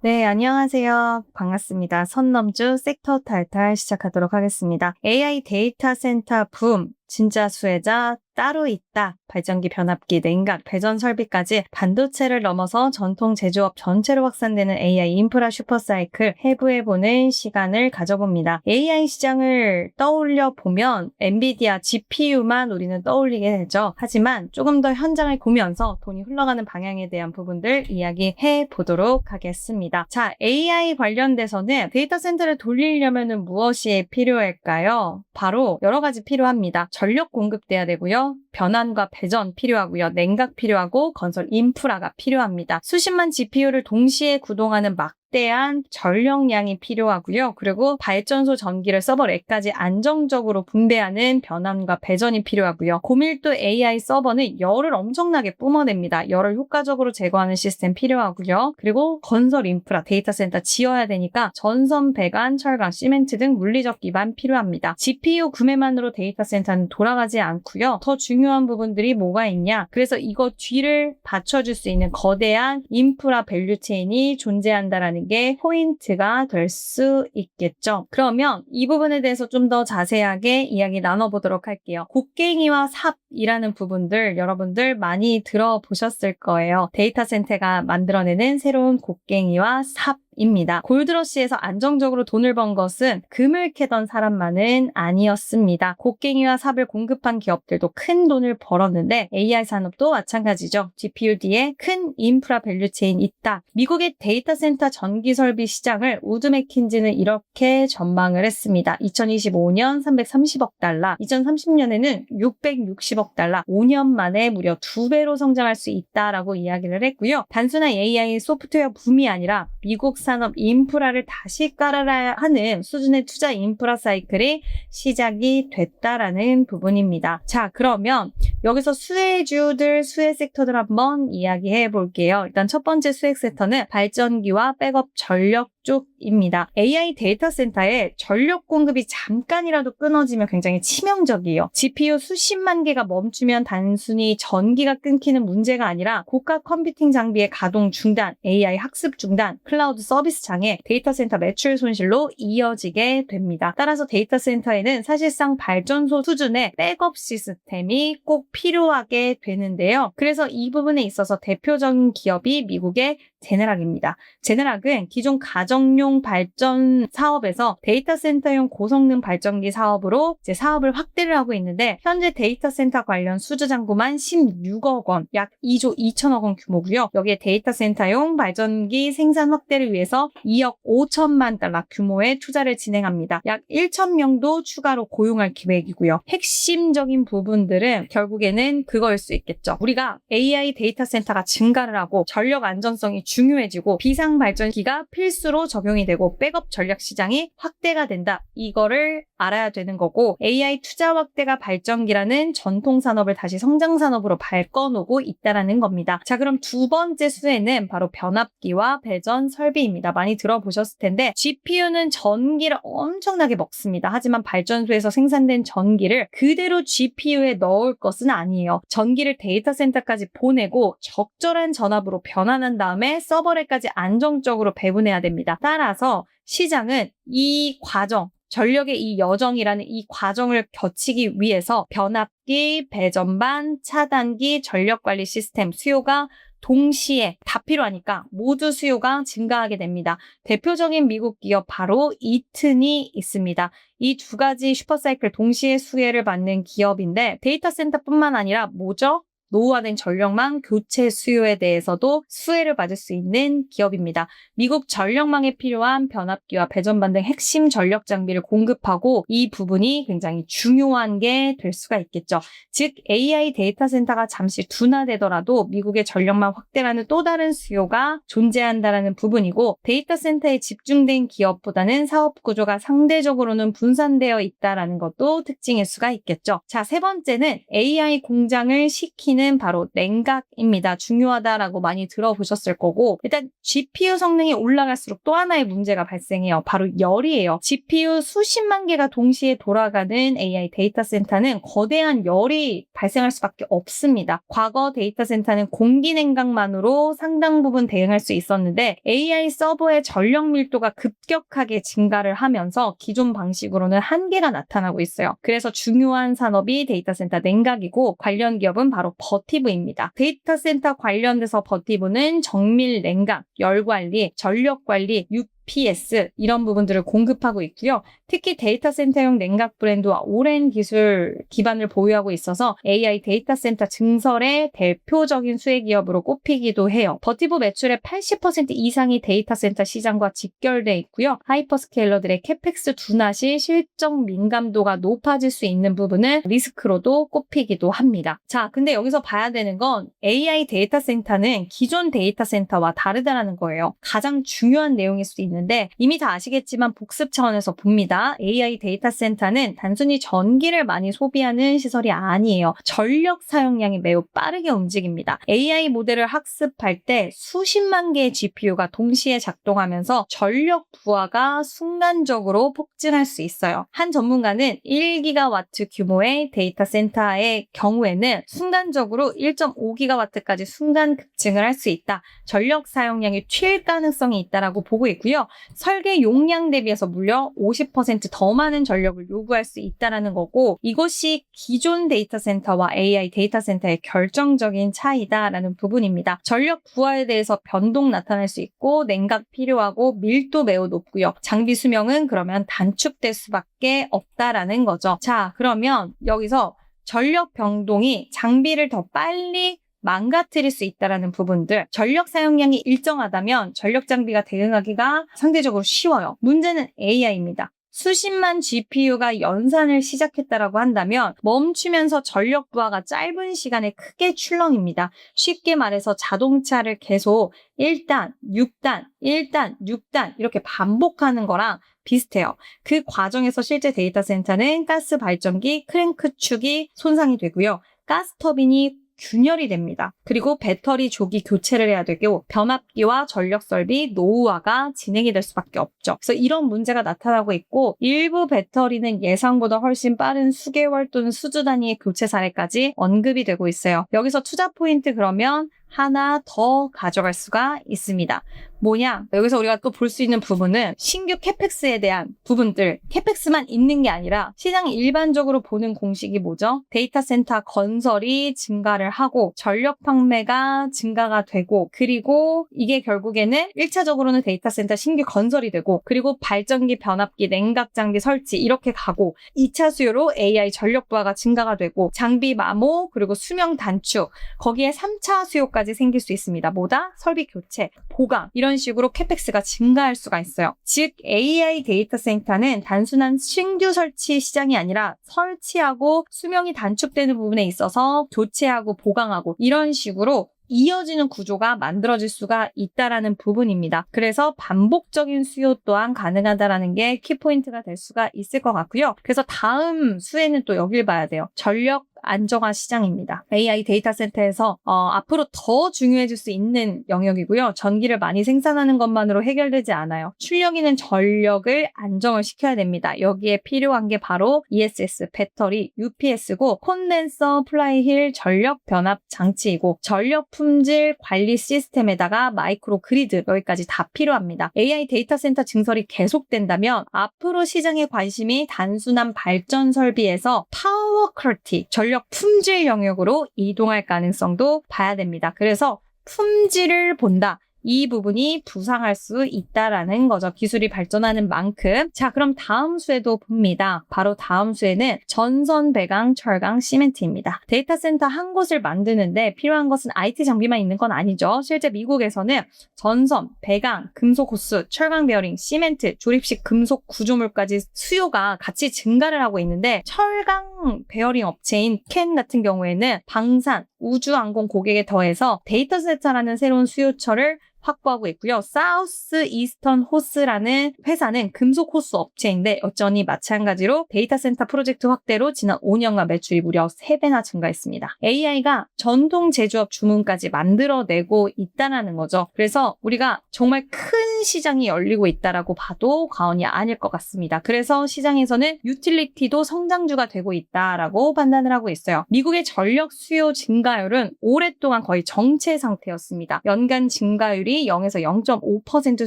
네, 안녕하세요. 반갑습니다. 선 넘주 섹터 탈탈 시작하도록 하겠습니다. AI 데이터 센터 붐, 진짜 수혜자 따로 있다. 발전기, 변압기, 냉각, 배전 설비까지 반도체를 넘어서 전통 제조업 전체로 확산되는 AI 인프라 슈퍼사이클 해부해보는 시간을 가져봅니다. AI 시장을 떠올려 보면 엔비디아 GPU만 우리는 떠올리게 되죠. 하지만 조금 더 현장을 보면서 돈이 흘러가는 방향에 대한 부분들 이야기해 보도록 하겠습니다. 자, AI 관련돼서는 데이터 센터를 돌리려면 무엇이 필요할까요? 바로 여러 가지 필요합니다. 전력 공급돼야 되고요. 변환과 배전 필요하고요. 냉각 필요하고 건설 인프라가 필요합니다. 수십만 GPU를 동시에 구동하는 막대한 전력량이 필요하고요. 그리고 발전소 전기를 서버렉까지 안정적으로 분배하는 변환과 배전이 필요하고요. 고밀도 AI 서버는 열을 엄청나게 뿜어냅니다. 열을 효과적으로 제거하는 시스템 필요하고요. 그리고 건설 인프라, 데이터 센터 지어야 되니까 전선, 배관, 철강, 시멘트 등 물리적 기반 필요합니다. GPU 구매만으로 데이터 센터는 돌아가지 않고요. 더 중요한 부분들이 뭐가 있냐? 그래서 이거 뒤를 받쳐줄 수 있는 거대한 인프라 밸류체인이 존재한다라는 게 포인트가 될 수 있겠죠. 그러면 이 부분에 대해서 좀 더 자세하게 이야기 나눠보도록 할게요. 곡괭이와 삽이라는 부분들 여러분들 많이 들어보셨을 거예요. 데이터 센터가 만들어내는 새로운 곡괭이와 삽입니다. 골드러시에서 안정적으로 돈을 번 것은 금을 캐던 사람만은 아니었습니다. 곡괭이와 삽을 공급한 기업들도 큰 돈을 벌었는데 AI 산업도 마찬가지죠. GPU 뒤에 큰 인프라 밸류체인 있다. 미국의 데이터 센터 전기 설비 시장을 우드 맥킨지는 이렇게 전망을 했습니다. 2025년 330억 달러, 2030년에는 660억 달러, 5년 만에 무려 2배로 성장할 수 있다라고 이야기를 했고요. 단순한 AI 소프트웨어 붐이 아니라 미국 산업 인프라를 다시 깔아야 하는 수준의 투자 인프라 사이클이 시작이 됐다라는 부분입니다. 자, 그러면 여기서 수혜주들, 수혜 섹터들 한번 이야기해 볼게요. 일단 첫 번째 수혜 섹터는 발전기와 백업 전력 쪽입니다. AI 데이터 센터에 전력 공급이 잠깐이라도 끊어지면 굉장히 치명적이에요. GPU 수십만 개가 멈추면 단순히 전기가 끊기는 문제가 아니라 고가 컴퓨팅 장비의 가동 중단, AI 학습 중단, 클라우드 서비스 장애, 데이터 센터 매출 손실로 이어지게 됩니다. 따라서 데이터 센터에는 사실상 발전소 수준의 백업 시스템이 꼭 필요하게 되는데요. 그래서 이 부분에 있어서 대표적인 기업이 미국의 제네락입니다. 제네락은 기존 가정용 발전 사업에서 데이터 센터용 고성능 발전기 사업으로 이제 사업을 확대를 하고 있는데 현재 데이터 센터 관련 수주 잔고만 16억 원, 약 2조 2천억 원 규모고요. 여기에 데이터 센터용 발전기 생산 확대를 위해서 2억 5천만 달러 규모의 투자를 진행합니다. 약 1천 명도 추가로 고용할 계획이고요. 핵심적인 부분들은 결국에는 그거일 수 있겠죠. 우리가 AI 데이터 센터가 증가를 하고 전력 안전성이 중요해지고 비상 발전기가 필수로 적용이 되고 백업 전략 시장이 확대가 된다. 이거를 알아야 되는 거고 AI 투자 확대가 발전기라는 전통 산업을 다시 성장 산업으로 바꿔놓고 있다라는 겁니다. 자, 그럼 두 번째 수혜는 바로 변압기와 배전 설비입니다. 많이 들어보셨을 텐데 GPU는 전기를 엄청나게 먹습니다. 하지만 발전소에서 생산된 전기를 그대로 GPU에 넣을 것은 아니에요. 전기를 데이터 센터까지 보내고 적절한 전압으로 변환한 다음에 서버에까지 안정적으로 배분해야 됩니다. 따라서 시장은 이 과정, 전력의 이 여정이라는 이 과정을 거치기 위해서 변압기, 배전반, 차단기, 전력관리 시스템 수요가 동시에 다 필요하니까 모두 수요가 증가하게 됩니다. 대표적인 미국 기업 바로 이튼이 있습니다. 이 두 가지 슈퍼사이클 동시에 수혜를 받는 기업인데 데이터 센터뿐만 아니라 뭐죠? 노후화된 전력망 교체 수요에 대해서도 수혜를 받을 수 있는 기업입니다. 미국 전력망에 필요한 변압기와 배전반 등 핵심 전력 장비를 공급하고 이 부분이 굉장히 중요한 게 될 수가 있겠죠. 즉 AI 데이터 센터가 잠시 둔화되더라도 미국의 전력망 확대라는 또 다른 수요가 존재한다는 부분이고 데이터 센터에 집중된 기업보다는 사업 구조가 상대적으로는 분산되어 있다는 것도 특징일 수가 있겠죠. 자, 세 번째는 AI 공장을 시키는 문제는 바로 냉각입니다. 중요하다라고 많이 들어보셨을 거고 일단 GPU 성능이 올라갈수록 또 하나의 문제가 발생해요. 바로 열이에요. GPU 수십만 개가 동시에 돌아가는 AI 데이터 센터는 거대한 열이 발생할 수밖에 없습니다. 과거 데이터 센터는 공기 냉각만으로 상당 부분 대응할 수 있었는데 AI 서버의 전력 밀도가 급격하게 증가를 하면서 기존 방식으로는 한계가 나타나고 있어요. 그래서 중요한 산업이 데이터 센터 냉각이고 관련 기업은 바로 버티브입니다. 데이터 센터 관련돼서 버티브는 정밀 냉각, 열 관리, 전력 관리, UPS 이런 부분들을 공급하고 있고요. 특히 데이터 센터용 냉각 브랜드와 오랜 기술 기반을 보유하고 있어서 AI 데이터 센터 증설의 대표적인 수혜 기업으로 꼽히기도 해요. 버티브 매출의 80% 이상이 데이터 센터 시장과 직결돼 있고요. 하이퍼스케일러들의 캐펙스 둔화 시 실적 민감도가 높아질 수 있는 부분은 리스크로도 꼽히기도 합니다. 자, 근데 여기서 봐야 되는 건 AI 데이터 센터는 기존 데이터 센터와 다르다는 거예요. 가장 중요한 내용일 수 있는데 이미 다 아시겠지만 복습 차원에서 봅니다. AI 데이터 센터는 단순히 전기를 많이 소비하는 시설이 아니에요. 전력 사용량이 매우 빠르게 움직입니다. AI 모델을 학습할 때 수십만 개의 GPU가 동시에 작동하면서 전력 부하가 순간적으로 폭증할 수 있어요. 한 전문가는 1기가와트 규모의 데이터 센터의 경우에는 순간적으로 1.5기가와트까지 순간 급증을 할 수 있다. 전력 사용량이 튈 가능성이 있다라고 보고 있고요. 설계 용량 대비해서 무려 50% 더 많은 전력을 요구할 수 있다는 거고 이것이 기존 데이터 센터와 AI 데이터 센터의 결정적인 차이다라는 부분입니다. 전력 부하에 대해서 변동 나타날 수 있고 냉각 필요하고 밀도 매우 높고요. 장비 수명은 그러면 단축될 수밖에 없다라는 거죠. 자, 그러면 여기서 전력 변동이 장비를 더 빨리 망가뜨릴 수 있다는 부분들, 전력 사용량이 일정하다면 전력 장비가 대응하기가 상대적으로 쉬워요. 문제는 AI입니다. 수십만 GPU가 연산을 시작했다라고 한다면 멈추면서 전력 부하가 짧은 시간에 크게 출렁입니다. 쉽게 말해서 자동차를 계속 1단, 6단, 1단, 6단 이렇게 반복하는 거랑 비슷해요. 그 과정에서 실제 데이터 센터는 가스 발전기, 크랭크 축이 손상이 되고요. 가스 터빈이 균열이 됩니다. 그리고 배터리 조기 교체를 해야 되고 변압기와 전력 설비 노후화가 진행이 될 수밖에 없죠. 그래서 이런 문제가 나타나고 있고 일부 배터리는 예상보다 훨씬 빠른 수개월 또는 수주 단위의 교체 사례까지 언급이 되고 있어요. 여기서 투자 포인트 그러면 하나 더 가져갈 수가 있습니다. 뭐냐? 여기서 우리가 또 볼 수 있는 부분은 신규 캐펙스에 대한 부분들, 캐펙스만 있는 게 아니라 시장이 일반적으로 보는 공식이 뭐죠? 데이터 센터 건설이 증가를 하고 전력 판매가 증가가 되고 그리고 이게 결국에는 1차적으로는 데이터 센터 신규 건설이 되고 그리고 발전기, 변압기, 냉각 장비 설치 이렇게 가고 2차 수요로 AI 전력 부하가 증가가 되고 장비 마모 그리고 수명 단축 거기에 3차 수요까지 생길 수 있습니다. 뭐다? 설비 교체, 보강 이런 식으로 캐펙스가 증가할 수가 있어요. 즉 AI 데이터 센터는 단순한 신규 설치 시장이 아니라 설치하고 수명이 단축되는 부분에 있어서 교체하고 보강하고 이런 식으로 이어지는 구조가 만들어질 수가 있다라는 부분입니다. 그래서 반복적인 수요 또한 가능하다라는 게 키포인트가 될 수가 있을 것 같고요. 그래서 다음 수혜는 또 여길 봐야 돼요. 전력 안정화 시장입니다. AI 데이터 센터에서 앞으로 더 중요해질 수 있는 영역이고요. 전기를 많이 생산하는 것만으로 해결되지 않아요. 출력이는 전력을 안정을 시켜야 됩니다. 여기에 필요한 게 바로 ESS, 배터리, UPS고 콘덴서, 플라이힐, 전력 변압 장치이고 전력 품질 관리 시스템에다가 마이크로 그리드 여기까지 다 필요합니다. AI 데이터 센터 증설이 계속된다면 앞으로 시장의 관심이 단순한 발전 설비에서 파워 퀄리티, 전력 품질 영역으로 이동할 가능성도 봐야 됩니다. 그래서 품질을 본다. 이 부분이 부상할 수 있다라는 거죠. 기술이 발전하는 만큼. 자, 그럼 다음 수에도 봅니다. 바로 다음 수에는 전선, 배강, 철강, 시멘트입니다. 데이터 센터 한 곳을 만드는데 필요한 것은 IT 장비만 있는 건 아니죠. 실제 미국에서는 전선, 배강, 금속 호스, 철강 베어링, 시멘트, 조립식 금속 구조물까지 수요가 같이 증가를 하고 있는데 철강 베어링 업체인 캔 같은 경우에는 방산, 우주항공 고객에 더해서 데이터 센터라는 새로운 수요처를 확보하고 있고요. 사우스 이스턴 호스라는 회사는 금속 호스 업체인데 여전히 마찬가지로 데이터 센터 프로젝트 확대로 지난 5년간 매출이 무려 3배나 증가했습니다. AI가 전통 제조업 주문까지 만들어내고 있다는 거죠. 그래서 우리가 정말 큰 시장이 열리고 있다라고 봐도 과언이 아닐 것 같습니다. 그래서 시장에서는 유틸리티도 성장주가 되고 있다라고 판단을 하고 있어요. 미국의 전력 수요 증가율은 오랫동안 거의 정체 상태였습니다. 연간 증가율이 0에서 0.5%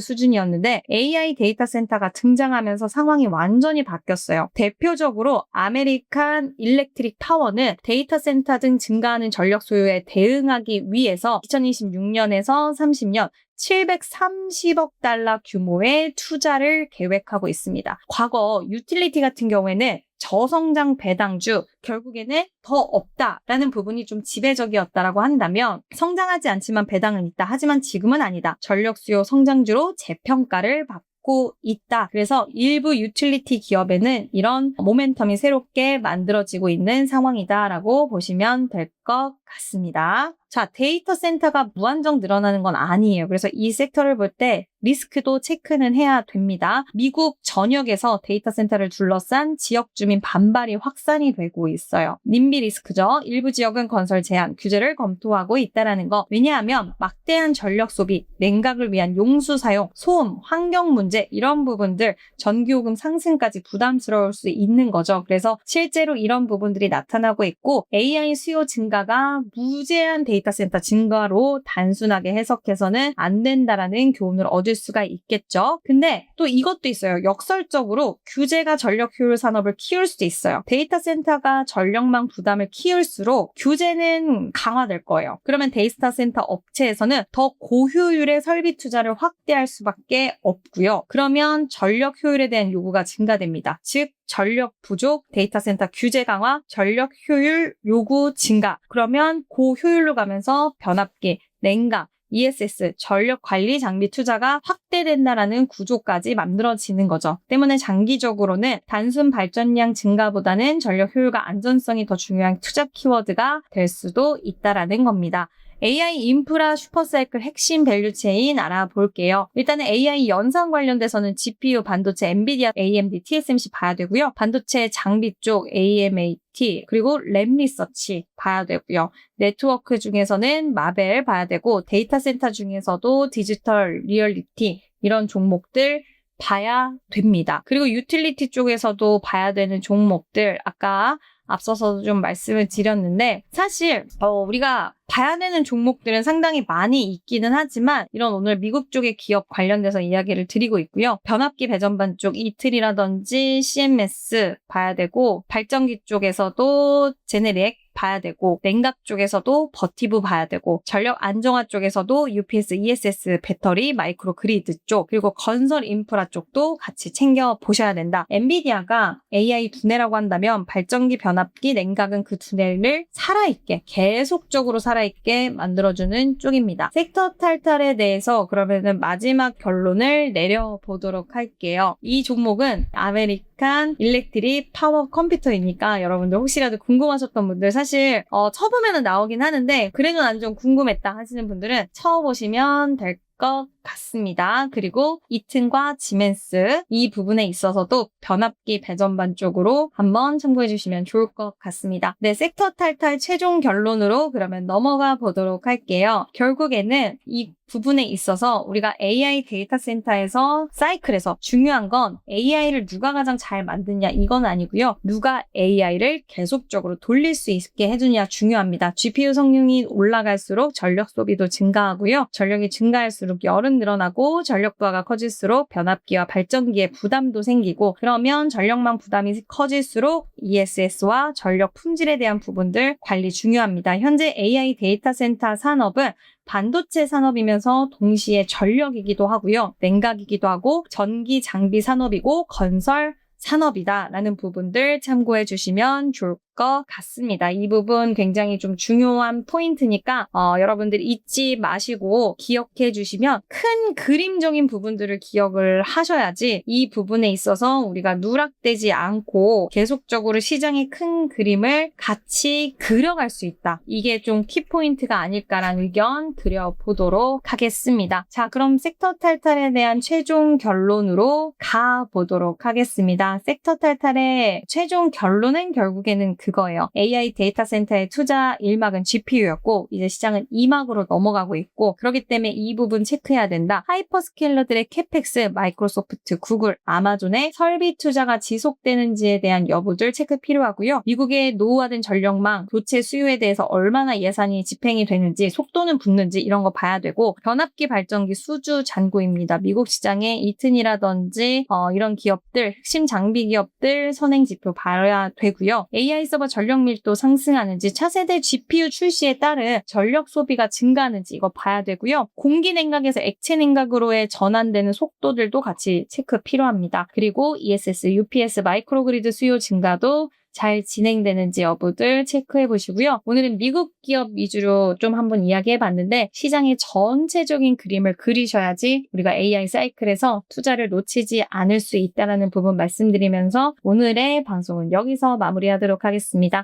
수준이었는데 AI 데이터 센터가 등장하면서 상황이 완전히 바뀌었어요. 대표적으로 아메리칸 일렉트릭 파워는 데이터 센터 등 증가하는 전력 소요에 대응하기 위해서 2026년에서 30년 730억 달러 규모의 투자를 계획하고 있습니다. 과거 유틸리티 같은 경우에는 저성장 배당주, 결국에는 더 없다라는 부분이 좀 지배적이었다라고 한다면 성장하지 않지만 배당은 있다. 하지만 지금은 아니다. 전력 수요 성장주로 재평가를 받고 있다. 그래서 일부 유틸리티 기업에는 이런 모멘텀이 새롭게 만들어지고 있는 상황이다라고 보시면 될 것 같습니다. 자, 데이터 센터가 무한정 늘어나는 건 아니에요. 그래서 이 섹터를 볼 때 리스크도 체크는 해야 됩니다. 미국 전역에서 데이터 센터를 둘러싼 지역 주민 반발이 확산이 되고 있어요. 님비 리스크죠. 일부 지역은 건설 제한, 규제를 검토하고 있다는 거. 왜냐하면 막대한 전력 소비, 냉각을 위한 용수 사용, 소음, 환경 문제 이런 부분들 전기요금 상승까지 부담스러울 수 있는 거죠. 그래서 실제로 이런 부분들이 나타나고 있고 AI 수요 증가가 무제한 데이터 센터 증가로 단순하게 해석해서는 안 된다라는 교훈을 얻을 수가 있겠죠. 근데 또 이것도 있어요. 역설적으로 규제가 전력 효율 산업을 키울 수도 있어요. 데이터 센터가 전력망 부담을 키울수록 규제는 강화될 거예요. 그러면 데이터 센터 업체에서는 더 고효율의 설비 투자를 확대할 수밖에 없고요. 그러면 전력 효율에 대한 요구가 증가됩니다. 즉 전력 부족, 데이터 센터 규제 강화, 전력 효율 요구 증가. 그러면 고효율로 가면서 변압기, 냉각, ESS, 전력 관리 장비 투자가 확대된다라는 구조까지 만들어지는 거죠. 때문에 장기적으로는 단순 발전량 증가보다는 전력 효율과 안전성이 더 중요한 투자 키워드가 될 수도 있다라는 겁니다. AI 인프라 슈퍼사이클 핵심 밸류체인 알아볼게요. 일단은 AI 연산 관련돼서는 GPU, 반도체, 엔비디아, AMD, TSMC 봐야 되고요. 반도체 장비 쪽 AMAT, 그리고 램 리서치 봐야 되고요. 네트워크 중에서는 마벨 봐야 되고 데이터 센터 중에서도 디지털 리얼리티 이런 종목들 봐야 됩니다. 그리고 유틸리티 쪽에서도 봐야 되는 종목들 아까 앞서서도 좀 말씀을 드렸는데 사실 우리가 봐야 되는 종목들은 상당히 많이 있기는 하지만 이런 오늘 미국 쪽의 기업 관련돼서 이야기를 드리고 있고요. 변압기 배전반 쪽 이틀이라든지 CMS 봐야 되고 발전기 쪽에서도 제네릭 봐야 되고 냉각 쪽에서도 버티브 봐야 되고 전력 안정화 쪽에서도 UPS, ESS, 배터리, 마이크로 그리드 쪽 그리고 건설 인프라 쪽도 같이 챙겨 보셔야 된다. 엔비디아가 AI 두뇌라고 한다면 발전기, 변압기, 냉각은 그 두뇌를 살아있게 계속적으로 살아있게 만들어주는 쪽입니다. 섹터 탈탈에 대해서 그러면은 마지막 결론을 내려보도록 할게요. 이 종목은 아메리칸 일렉트릭 파워 컴퓨터이니까 여러분들 혹시라도 궁금하셨던 분들 사실 쳐보면 나오긴 하는데 그래도 난 좀 궁금했다 하시는 분들은 쳐보시면 될 것 같습니다. 그리고 이튼과 지멘스 이 부분에 있어서도 변압기 배전반 쪽으로 한번 참고해 주시면 좋을 것 같습니다. 네, 섹터 탈탈 최종 결론으로 그러면 넘어가 보도록 할게요. 결국에는 이 부분에 있어서 우리가 AI 데이터 센터에서 사이클에서 중요한 건 AI를 누가 가장 잘 만드냐 이건 아니고요. 누가 AI를 계속적으로 돌릴 수 있게 해주냐 중요합니다. GPU 성능이 올라갈수록 전력 소비도 증가하고요. 전력이 증가할수록 열은 늘어나고 전력 부하가 커질수록 변압기와 발전기에 부담도 생기고 그러면 전력망 부담이 커질수록 ESS와 전력 품질에 대한 부분들 관리 중요합니다. 현재 AI 데이터 센터 산업은 반도체 산업이면서 동시에 전력이기도 하고요. 냉각이기도 하고 전기 장비 산업이고 건설 산업이다라는 부분들 참고해 주시면 좋을 것 같습니다. 이 부분 굉장히 좀 중요한 포인트니까 여러분들이 잊지 마시고 기억해 주시면 큰 그림적인 부분들을 기억을 하셔야지 이 부분에 있어서 우리가 누락되지 않고 계속적으로 시장의 큰 그림을 같이 그려갈 수 있다. 이게 좀 키포인트가 아닐까라는 의견 드려보도록 하겠습니다. 자, 그럼 섹터 탈탈에 대한 최종 결론으로 가보도록 하겠습니다. 섹터 탈탈의 최종 결론은 결국에는 그거예요. AI 데이터 센터의 투자 1막은 GPU였고 이제 시장은 2막으로 넘어가고 있고 그렇기 때문에 이 부분 체크해야 된다. 하이퍼스케일러들의 캐펙스, 마이크로소프트, 구글, 아마존의 설비 투자가 지속되는지에 대한 여부들 체크 필요하고요. 미국의 노후화된 전력망, 교체 수요에 대해서 얼마나 예산이 집행이 되는지, 속도는 붙는지 이런 거 봐야 되고 변압기 발전기 수주 잔고입니다. 미국 시장에 이튼이라든지 이런 기업들, 핵심 장비 기업들 선행 지표 봐야 되고요. AI 서버 전력 밀도 상승하는지, 차세대 GPU 출시에 따른 전력 소비가 증가하는지 이거 봐야 되고요. 공기 냉각에서 액체 냉각으로의 전환되는 속도들도 같이 체크 필요합니다. 그리고 ESS, UPS, 마이크로그리드 수요 증가도 잘 진행되는지 여부들 체크해 보시고요. 오늘은 미국 기업 위주로 좀 한번 이야기해 봤는데 시장의 전체적인 그림을 그리셔야지 우리가 AI 사이클에서 투자를 놓치지 않을 수 있다는 부분 말씀드리면서 오늘의 방송은 여기서 마무리하도록 하겠습니다.